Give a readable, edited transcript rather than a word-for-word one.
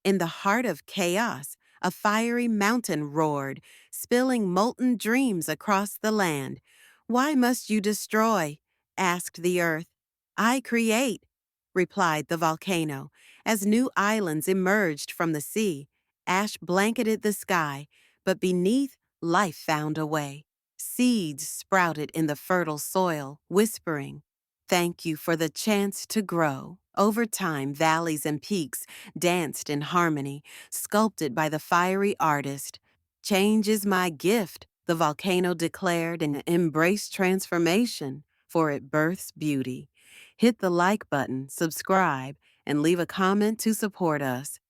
In the heart of chaos, a fiery mountain roared, spilling molten dreams across the land. "Why must you destroy?" asked the earth. "I create," replied the volcano. As new islands emerged from the sea, ash blanketed the sky, but beneath, life found a way. Seeds sprouted in the fertile soil, whispering, "Thank you for the chance to grow." Over time, valleys and peaks danced in harmony, sculpted by the fiery artist. "Change is my gift," the volcano declared, and embraced transformation, for it births beauty. Hit the like button, subscribe, and leave a comment to support us.